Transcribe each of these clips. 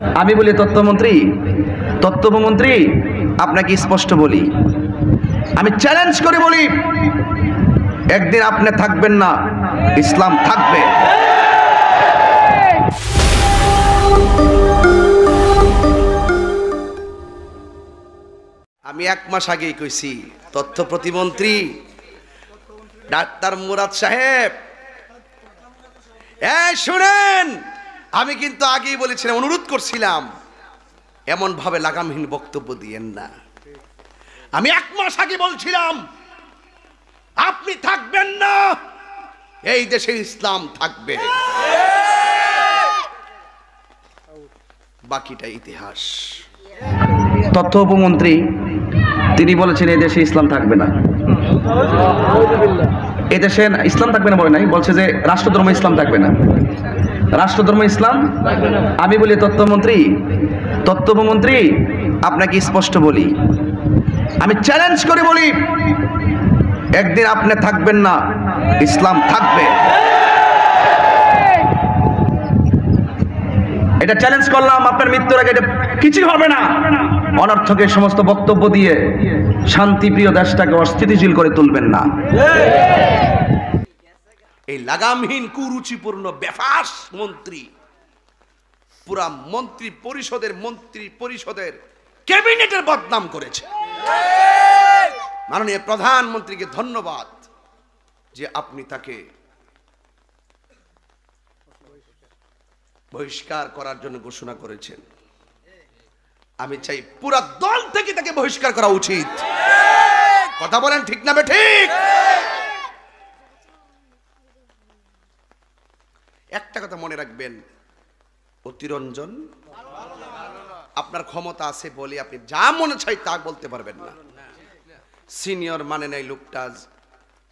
আমি বলি তথ্যমন্ত্রী আপনাকে স্পষ্ট বলি, আমি চ্যালেঞ্জ করে বলি, একদিন আপনি থাকবেন না, ইসলাম থাকবে। আমি 1 মাস আগেই কইছি, তথ্য প্রতিমন্ত্রী ডাক্তার মুরাদ সাহেব, শুনেন, আমি কিন্তু আগেই বলেছিলাম, অনুরোধ করছিলাম, এমন ভাবে লাগামহীন বক্তব্য দিয়েন না। আমি 1 মাস আগে বলছিলাম আপনি থাকবেন না, এই দেশে ইসলাম থাকবে, বাকিটা ইতিহাস। তথ্য উপমন্ত্রী তিনি বলেছেন এই দেশে ইসলাম থাকবে না। এই দেশে ইসলাম থাকবে না বলে নাই, বলছে যে রাষ্ট্রধর্ম ইসলাম থাকবে না, রাষ্ট্রধর্ম ইসলাম। আমি বলি তথ্যমন্ত্রী আপনাকে স্পষ্ট বলি, আমি চ্যালেঞ্জ করে বলি, একদিন আপনি থাকবেন না, ইসলাম থাকবে। এটা চ্যালেঞ্জ করলাম, আপনার মৃত্যুর আগে এটা কিছুই হবে না। অনর্থকের সমস্ত বক্তব্য দিয়ে শান্তিপ্রিয় দেশটাকে অস্থিতিশীল করে তুলবেন না। এই লাগামহীন কুরুচিপূর্ণ বেফাস মন্ত্রী পুরা মন্ত্রী পরিষদের ক্যাবিনেটের বদনাম করেছে। মাননীয় প্রধানমন্ত্রীকে ধন্যবাদ যে আপনি তাকে বহিষ্কার করার জন্য ঘোষণা করেছেন। আমি চাই পুরা দল থেকে তাকে বহিষ্কার করা উচিত। কথা বলেন ঠিক না বেঠিক? একটা কথা মনে রাখবেন, অতিরঞ্জন, আপনার ক্ষমতা আছে বলে আপনি যা মনে চাই তা বলতে পারবেন না। সিনিয়র মানে নাই লোকটা,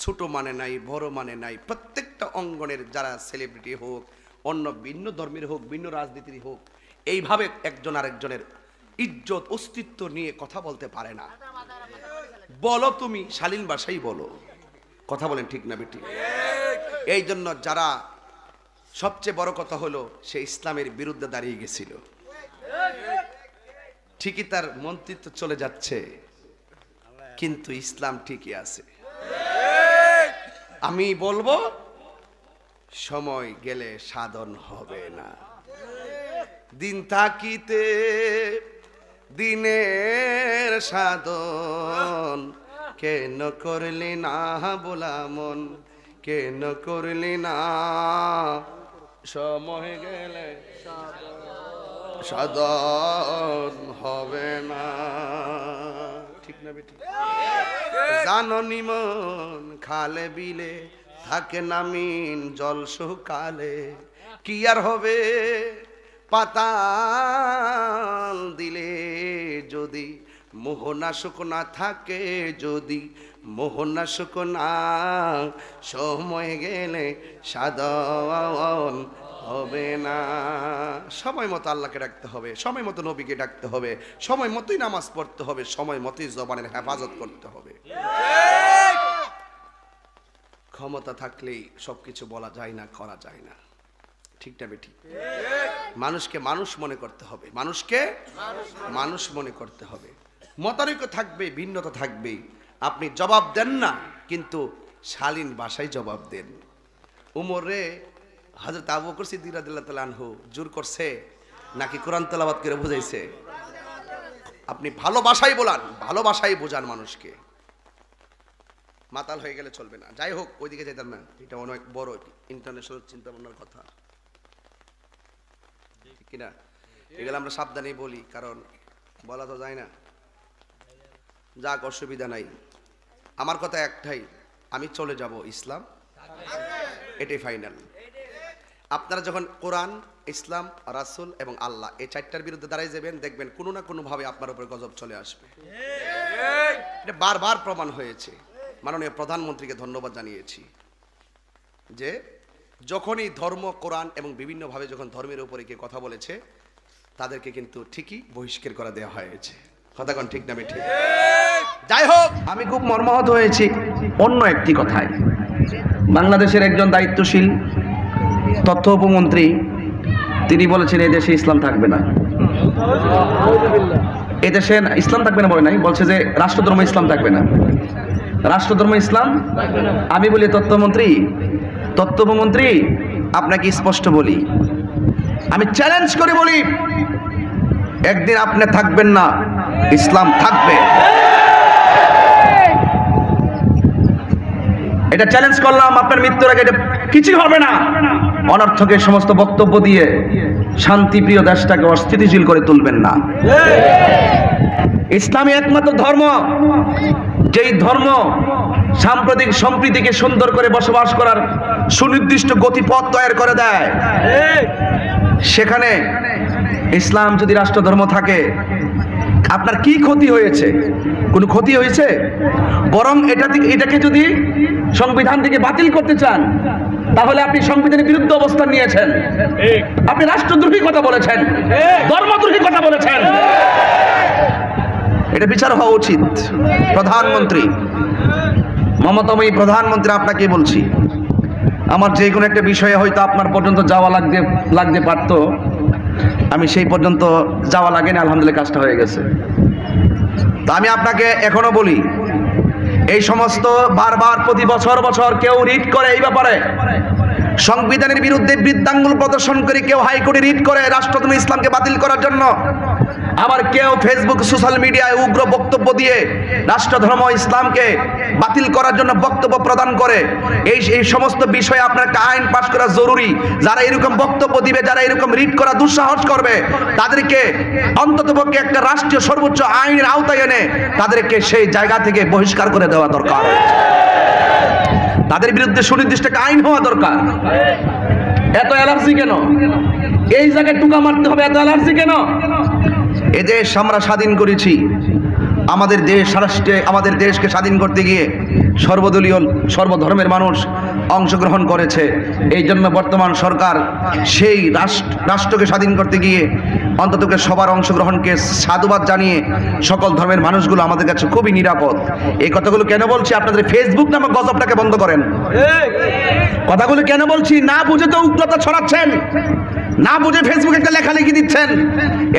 ছোট মানে নাই, বড় মানে নাই। প্রত্যেকটা অঙ্গনের যারা সেলিব্রিটি হোক, অন্য ভিন্ন ধর্মের হোক, ভিন্ন রাজনীতির হোক, এইভাবে একজন আরেকজনের ইজ্জত অস্তিত্ব নিয়ে কথা বলতে পারে না। বলো তুমি শালীন ভাষাই বলো। কথা বলেন ঠিক না বেটি? এই জন্য যারা, সবচেয়ে বড় কথা হলো, সে ইসলামের বিরুদ্ধে দাঁড়িয়ে গেছিল। ঠিকই তার মন্ত্রিত্ব চলে যাচ্ছে, কিন্তু ইসলাম ঠিকই আছে। আমি বলবো, সময় গেলে সাধন হবে না। দিন থাকিতে দিনের সাধন, কেন করলি না বোলা মন, কেন করলি না, সময় গেলে সাধন হবে না। ঠিক না বেটি? জাননি মন খালে বিলে থাকে নামিন জল শুকালে, কি আর হবে পাতাল দিলে, যদি মোহনাশক না থাকে, যদি মোহনাশক না, সময় গেলে সাধন হবে না। সময় মতো আল্লাহকে ডাকতে হবে, সময় মতো নবীকে ডাকতে হবে, সময় মতোই নামাজ পড়তে হবে, সময় মতোই জবানের হেফাজত করতে হবে। ক্ষমতা থাকলেই সবকিছু বলা যায় না, করা যায় না। ঠিক না বেঠিক? মানুষকে মানুষ মনে করতে হবে, মানুষকে মানুষ মনে করতে হবে। মতানৈক্য থাকবে, ভিন্নতা থাকবে, আপনি জবাব দেন না, কিন্তু শালীন ভাষায় জবাব দেন। উমরে হযরত আবু বকর সিদ্দিক রাদিয়াল্লাহু তাআলা আনহু জোর করছে নাকি কোরআন তেলাওয়াত করে বুঝাইছে? আপনি ভালোবাসাই বলান, ভালোবাসাই বোঝান মানুষকে। মাতাল হয়ে গেলে চলবে না। যাই হোক, ওইদিকে যেতাম না, এটা অনেক বড় ইন্টারন্যাশনাল চিন্তা ভাবনার কথা, ঠিক কিনা? এগুলো আমরা সাবধানেই বলি, কারণ বলা তো যায় না। যাক, অসুবিধা নাই। আমার কথা একটাই, আমি চলে যাব, ইসলাম এটাই ফাইনাল। আপনারা যখন কোরআন, ইসলাম, রাসূল এবং আল্লাহ এই 4টার বিরুদ্ধে দাঁড়াই যাবেন, দেখবেন কোনো না কোনো ভাবে আপনার উপরে গজব চলে আসবে। এটা বারবার প্রমাণ হয়েছে। মাননীয় প্রধানমন্ত্রীকে ধন্যবাদ জানিয়েছি যে যখনই ধর্ম, কোরআন এবং বিভিন্নভাবে যখন ধর্মের উপরে কে কথা বলেছে, তাদেরকে কিন্তু ঠিকই বহিষ্কার করে দেওয়া হয়েছে। কথা কোন ঠিক না বেঠিক? যাই হোক, আমি খুব মর্মাহত হয়েছি অন্য একটি কথায়। বাংলাদেশের একজন দায়িত্বশীল তথ্য উপমন্ত্রী তিনি বলেছেন এই দেশে ইসলাম থাকবে না। এই দেশে ইসলাম থাকবে না বলে নাই, বলছে যে রাষ্ট্রধর্ম ইসলাম থাকবে না। রাষ্ট্রধর্ম ইসলাম, আমি বলি তত্ত্বমন্ত্রী আপনাকে স্পষ্ট বলি, আমি চ্যালেঞ্জ করে বলি, একদিন আপনি থাকবেন না, ইসলাম থাকবে। এটা চ্যালেঞ্জ করলাম, আপনার মৃত্যুর আগে এটা কিছুই হবে না। অনর্থকের সমস্ত বক্তব্য দিয়ে শান্তিপ্রিয় দেশটাকে অস্থিতিশীল করে তুলবেন না। ইসলামী একমাত্র ধর্ম, যেই ধর্ম সাম্প্রতিক সম্প্রীতিকে সুন্দর করে বসবাস করার সুনির্দিষ্ট গতিপথ তৈরি করে দেয়। সেখানে ইসলাম যদি রাষ্ট্রধর্ম থাকে, আপনার কি ক্ষতি হয়েছে? কোনো ক্ষতি হয়েছে? বরং এটাকে যদি সংবিধান থেকে বাতিল করতে চান, তাহলে আপনি সংবিধানের বিরুদ্ধে অবস্থান নিয়েছেন, আপনি রাষ্ট্রদ্রোহী কথা বলেছেন, ধর্মদ্রোহী কথা বলেছেন। এটা বিচার হওয়া উচিত। প্রধানমন্ত্রী, মমতাময়ী প্রধানমন্ত্রী, আপনাকে বলছি, আমার যে কোনো একটা বিষয়ে হয়তো আপনার পর্যন্ত যাওয়া লাগতে পারতো, আমি সেই পর্যন্ত যাওয়া লাগেনি, আলহামদুলিল্লাহ কাজটা হয়ে গেছে। তা আমি আপনাকে এখনো বলি, এই সমস্ত বারবার প্রতি বছর কেউ রিট করে এই ব্যাপারে, সংবিধানের বিরুদ্ধে বৃদ্ধাঙ্গুল প্রদর্শন করে কেউ হাইকোর্টে রিট করে রাষ্ট্রধর্ম ইসলামকে বাতিল করার জন্য, আবার কেউ ফেসবুক সোশ্যাল মিডিয়ায় উগ্র বক্তব্য দিয়ে রাষ্ট্রধর্ম ইসলামকে বাতিল করার জন্য বক্তব্য প্রদান করে। এই সমস্ত বিষয়ে আপনার একটা আইন পাশ করা জরুরি। যারা এরকম বক্তব্য দিবে, যারা এরকম রিট করা দুঃসাহস করবে, তাদেরকে অন্ততপক্ষে একটা রাষ্ট্রীয় সর্বোচ্চ আইনের আওতায় এনে তাদেরকে সেই জায়গা থেকে বহিষ্কার করে দেওয়া দরকার। তাদের বিরুদ্ধে সুনির্দিষ্ট একটা আইন হওয়া দরকার। এত অ্যালার্জি কেন? এই জায়গায় টুকা মারতে হবে, এত অ্যালার্জি কেন? এ দেশ আমরা স্বাধীন করেছি, আমাদের দেশকে স্বাধীন করতে গিয়ে সর্বদলীয় সর্বধর্মের মানুষ অংশগ্রহণ করেছে। এই জন্য বর্তমান সরকার সেই রাষ্ট্রকে স্বাধীন করতে গিয়ে অন্তত সবার অংশগ্রহণকে সাধুবাদ জানিয়ে সকল ধর্মের মানুষগুলো আমাদের কাছে খুবই নিরাপদ। এই কথাগুলো কেন বলছি? আপনাদের ফেসবুক নামক গজবটাকে বন্ধ করেন। কথাগুলো কেন বলছি? না বুঝে তো উগ্রতা ছড়াচ্ছেন, না বুঝে ফেসবুকে একটা লেখালেখি দিচ্ছেন।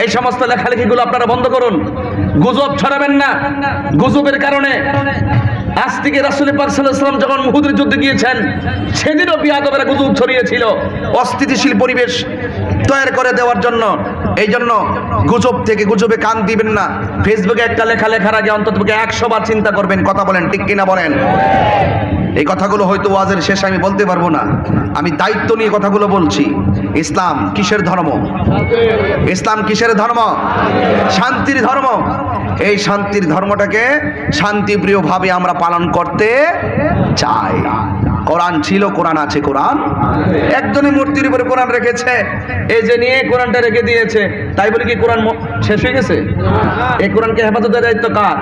এই সমস্ত লেখালেখিগুলো আপনারা বন্ধ করুন। গুজব ছড়াবেন না। গুজবের কারণে আজ থেকে রাসূল পাক সাল্লাল্লাহু আলাইহি ওয়াসাল্লাম যখন উহুদের যুদ্ধে গিয়েছেন, সেদিনও বিয়াদবেরা গুজব ছড়িয়েছিল অস্থিতিশীল পরিবেশ তৈরি করে দেওয়ার জন্য। এই জন্য গুজবে কান দিবেন না। ফেসবুকে একটা লেখা লেখার আগে অন্তত 100 বার চিন্তা করবেন। কথা বলেন, ঠিক কিনা বলেন? এই কথাগুলো হয়তো ওয়াজের শেষে আমি বলতে পারবো না, আমি দায়িত্ব নিয়ে কথাগুলো বলছি। ইসলাম কিসের ধর্ম? ইসলাম কিসের ধর্ম? শান্তির ধর্ম। এই শান্তির ধর্মটাকে শান্তিপ্রিয়ভাবে আমরা পালন করতে চাই। কোরআন ছিল, কোরআন আছে, কোরআন একজনের মূর্তির উপরে কোরআন রেখেছে, এই যে নিয়ে কোরআনটা রেখে দিয়েছে, তাই বলে কি কোরআন শেষ হয়ে গেছে? এই কোরআনকে হেফাজতের দায়িত্ব কার?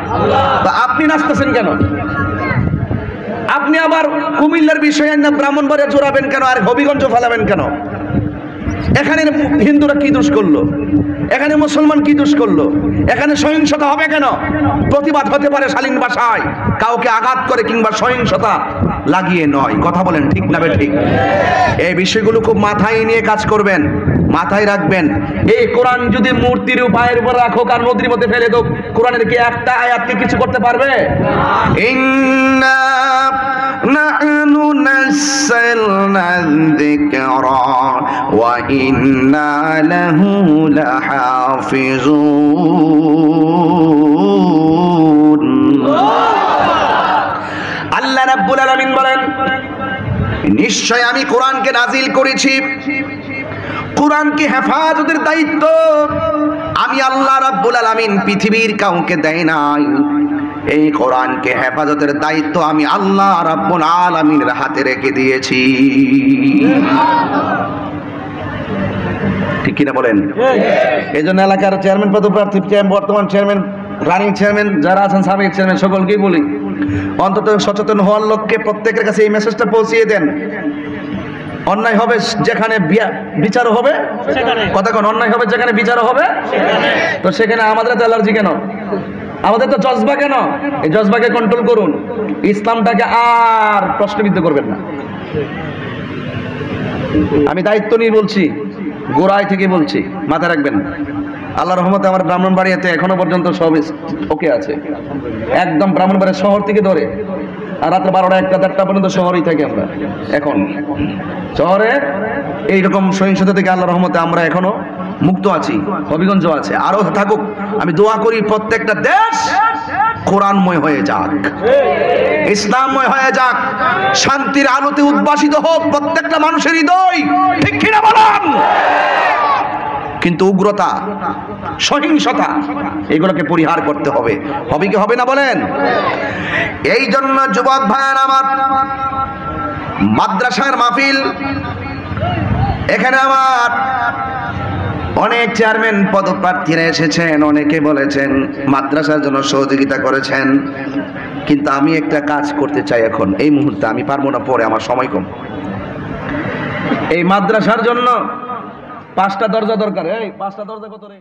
তা আপনি নাচতেছেন কেন? আপনি আবার কুমিল্লার বিষয়ে না ব্রাহ্মণবাড়িয়া জোড়াবেন কেন, আর হবিগঞ্জ ফেলাবেন কেন? এখানে হিন্দুরা কি দোষ করলো? এখানে মুসলমান কি দোষ করলো? এখানে সহিংসতা হবে কেন? প্রতিবাদ হতে পারে শালীন ভাষায়, কাউকে আঘাত করে কিংবা সহিংসতা লাগিয়ে নয়। কথা বলেন, ঠিক না ঠিক? এই বিষয়গুলো খুব মাথায় নিয়ে কাজ করবেন, মাথায় রাখবেন। এই কোরআন যদি মূর্তির পায়ের উপর রাখো আর নদীর মধ্যে ফেলে দাও, কোরআনের কি একটা আয়াতকে কিছু করতে পারবে? ইন্না নাহনু নাযালনা যিকরা ওয়া ইন্না লাহু লাহাফিজুন। আল্লাহ রাব্বুল আলামিন বলেন, নিশ্চয় আমি কোরআনকে নাজিল করেছি, কোরআনকে হেফাজতের দায়িত্ব আমি আল্লাহ রাব্বুল আলামিন পৃথিবীর কাউকে দেয় নাই। এই কোরআনকে হেফাজতের দায়িত্ব আমি আল্লাহ রাব্বুল আলামিনের হাতে রেখে দিয়েছি। ঠিক কিনা বলেন? এই জন্য এলাকার চেয়ারম্যান পদপ্রার্থী, বর্তমান চেয়ারম্যান, রানিং চেয়ারম্যান যারা আছেন, সাবেক চেয়ারম্যান, সকলকেই বলি, অন্তত সচেতন হওয়ার লক্ষ্যে প্রত্যেকের কাছে এই মেসেজটা পৌঁছিয়ে দেন। অন্যায় হবে যেখানে বিচারও হবে, কথা কোন? অন্যায় হবে যেখানে বিচারও হবে, তো সেখানে আমাদের তো অ্যালার্জি কেন? আমাদের তো জজবা কেন? এই জজবাকে কন্ট্রোল করুন। ইসলামটাকে আর প্রশ্নবিদ্ধ করবেন না। আমি দায়িত্ব নিয়ে বলছি, গোড়ায় থেকে বলছি, মাথায় রাখবেন। আল্লাহর রহমতে আমার ব্রাহ্মণবাড়িয়াতে এখনো পর্যন্ত সব ওকে আছে, একদম ব্রাহ্মণবাড়িয়া শহর থেকে ধরে আর রাত্রে 12টা 1টা 4টা পর্যন্ত শহরেই থাকি আমরা। এখন শহরে এইরকম সহিংসতা থেকে আল্লাহর রহমতে আমরা এখনো মুক্ত আছি, হবিগঞ্জ আছে, আরো থাকুক। আমি দোয়া করি প্রত্যেকটা দেশ কোরআনময় হয়ে যাক, ইসলামময় হয়ে যাক, শান্তির আলোতে উদ্ভাসিত হোক প্রত্যেকটা মানুষের হৃদয়, ঠিক কিনা বলেন? কিন্তু উগ্রতা, সহিংসতা এগুলোকে পরিহার করতে হবে, হবে কি হবে না বলেন? এই জন্য যুবক ভাইয়ের আমার, মাদ্রাসার মাহফিল, এখানে আমার অনেক চেয়ারম্যান পদপ্রার্থীরা এসেছেন, অনেকে বলেছেন মাদ্রাসার জন্য সহযোগিতা করেছেন, কিন্তু আমি একটা কাজ করতে চাই এখন এই মুহূর্তে, আমি পারবো না, পরে আমার সময় কম। এই মাদ্রাসার জন্য 5টা দরজা দরকার। এই 5টা দরজা কত রে?